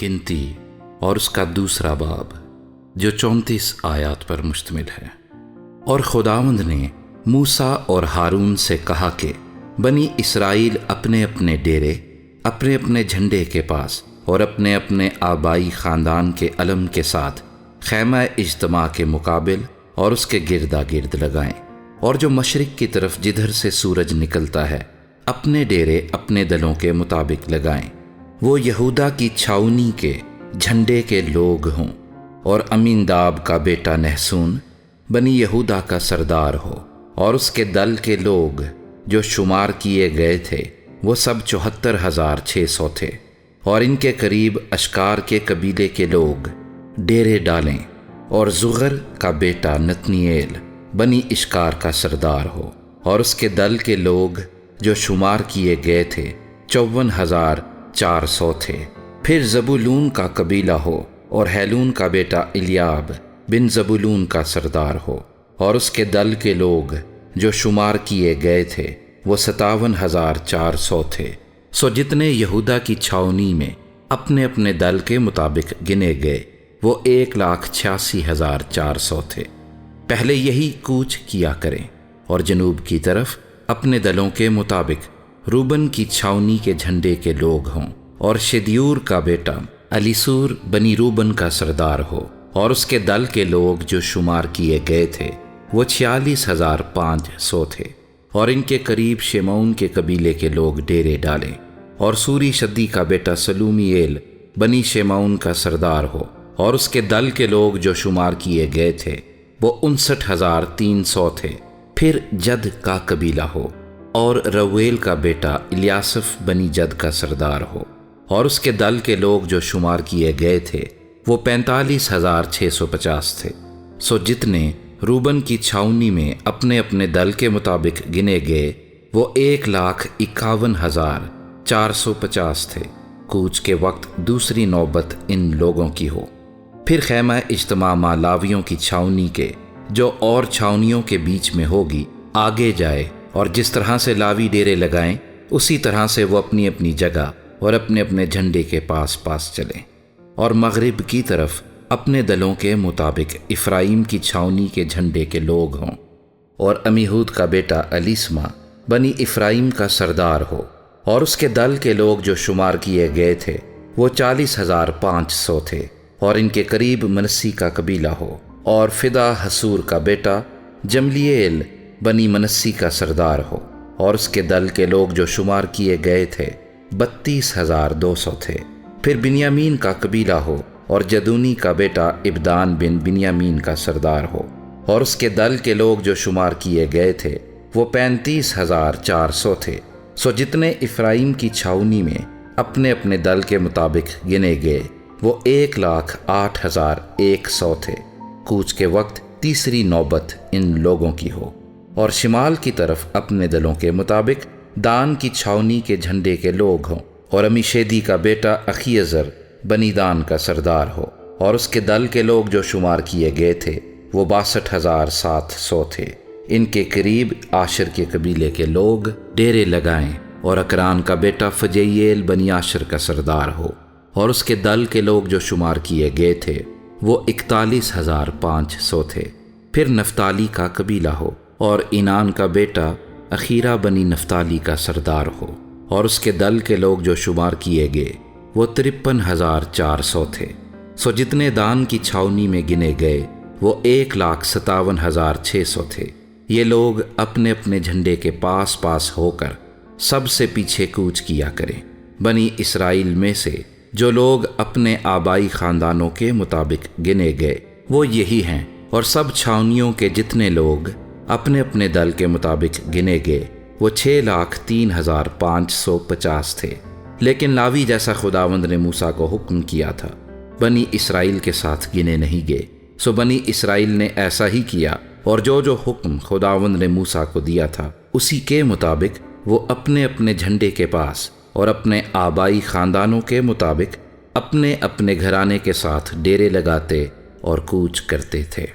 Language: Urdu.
گنتی اور اس کا دوسرا باب جو 34 آیات پر مشتمل ہے۔ اور خداوند نے موسیٰ اور ہارون سے کہا کہ بنی اسرائیل اپنے اپنے ڈیرے، اپنے اپنے جھنڈے کے پاس اور اپنے اپنے آبائی خاندان کے علم کے ساتھ خیمہ اجتماع کے مقابل اور اس کے گردا گرد لگائیں، اور جو مشرق کی طرف جدھر سے سورج نکلتا ہے اپنے ڈیرے اپنے دلوں کے مطابق لگائیں۔ وہ یہودا کی چھاؤنی کے جھنڈے کے لوگ ہوں، اور امیناداب کا بیٹا نحسون بنی یہودا کا سردار ہو، اور اس کے دل کے لوگ جو شمار کیے گئے تھے وہ سب 74,600 تھے، اور ان کے قریب اشکار کے قبیلے کے لوگ ڈیرے ڈالیں، اور زغر کا بیٹا نتنییل بنی اشکار کا سردار ہو، اور اس کے دل کے لوگ جو شمار کیے گئے تھے 54,400 تھے۔ پھر زبولون کا قبیلہ ہو، اور ہیلون کا بیٹا الیاب بن زبولون کا سردار ہو، اور اس کے دل کے لوگ جو شمار کیے گئے تھے وہ 57,400 تھے۔ سو جتنے یہودا کی چھاؤنی میں اپنے اپنے دل کے مطابق گنے گئے وہ 1,86,400 تھے۔ پہلے یہی کوچ کیا کریں، اور جنوب کی طرف اپنے دلوں کے مطابق روبن کی چھاؤنی کے جھنڈے کے لوگ ہوں، اور شدیور کا بیٹا الیسور بنی روبن کا سردار ہو، اور اس کے دل کے لوگ جو شمار کیے گئے تھے وہ 46,500 تھے، اور ان کے قریب شمعون کے قبیلے کے لوگ ڈیرے ڈالیں، اور سوری شدی کا بیٹا سلومییل بنی شمعون کا سردار ہو، اور اس کے دل کے لوگ جو شمار کیے گئے تھے وہ 59,300 تھے۔ پھر جد کا قبیلہ ہو، اور رویل کا بیٹا الیاسف بنی جد کا سردار ہو، اور اس کے دل کے لوگ جو شمار کیے گئے تھے وہ 45,650 تھے۔ سو جتنے روبن کی چھاؤنی میں اپنے اپنے دل کے مطابق گنے گئے وہ 1,51,450 تھے۔ کوچ کے وقت دوسری نوبت ان لوگوں کی ہو۔ پھر خیمہ اجتماع ماں لاویوں کی چھاؤنی کے جو اور چھاؤنیوں کے بیچ میں ہوگی آگے جائے، اور جس طرح سے لاوی ڈیرے لگائیں اسی طرح سے وہ اپنی اپنی جگہ اور اپنے اپنے جھنڈے کے پاس پاس چلیں، اور مغرب کی طرف اپنے دلوں کے مطابق افرائیم کی چھاؤنی کے جھنڈے کے لوگ ہوں، اور امیہود کا بیٹا الیسما بنی افرائیم کا سردار ہو، اور اس کے دل کے لوگ جو شمار کیے گئے تھے وہ 40,500 تھے، اور ان کے قریب منسی کا قبیلہ ہو، اور فدا حسور کا بیٹا جملییل بنی منسی کا سردار ہو، اور اس کے دل کے لوگ جو شمار کیے گئے تھے 32,200 تھے۔ پھر بنیامین کا قبیلہ ہو، اور جدونی کا بیٹا ابدان بن بنیامین کا سردار ہو، اور اس کے دل کے لوگ جو شمار کیے گئے تھے وہ 35,400 تھے۔ سو جتنے افرائیم کی چھاؤنی میں اپنے اپنے دل کے مطابق گنے گئے وہ 1,08,100 تھے۔ کوچ کے وقت تیسری نوبت ان لوگوں کی ہو، اور شمال کی طرف اپنے دلوں کے مطابق دان کی چھاؤنی کے جھنڈے کے لوگ ہوں، اور امیشیدی کا بیٹا اخیعزر بنی دان کا سردار ہو، اور اس کے دل کے لوگ جو شمار کیے گئے تھے وہ 62,700 تھے۔ ان کے قریب آشر کے قبیلے کے لوگ ڈیرے لگائیں، اور اکران کا بیٹا فجییل بنی آشر کا سردار ہو، اور اس کے دل کے لوگ جو شمار کیے گئے تھے وہ 41,500 تھے۔ پھر نفتالی کا قبیلہ ہو، اور اینان کا بیٹا اخیرہ بنی نفتالی کا سردار ہو، اور اس کے دل کے لوگ جو شمار کیے گئے وہ 53,400 تھے۔ سو جتنے دان کی چھاؤنی میں گنے گئے وہ 1,57,600 تھے۔ یہ لوگ اپنے اپنے جھنڈے کے پاس پاس ہو کر سب سے پیچھے کوچ کیا کریں۔ بنی اسرائیل میں سے جو لوگ اپنے آبائی خاندانوں کے مطابق گنے گئے وہ یہی ہیں، اور سب چھاؤنیوں کے جتنے لوگ اپنے اپنے دل کے مطابق گنے گئے وہ 6,03,550 تھے۔ لیکن لاوی جیسا خداوند نے موسیٰ کو حکم کیا تھا بنی اسرائیل کے ساتھ گنے نہیں گئے۔ سو بنی اسرائیل نے ایسا ہی کیا، اور جو جو حکم خداوند نے موسیٰ کو دیا تھا اسی کے مطابق وہ اپنے اپنے جھنڈے کے پاس اور اپنے آبائی خاندانوں کے مطابق اپنے اپنے گھرانے کے ساتھ ڈیرے لگاتے اور کوچ کرتے تھے۔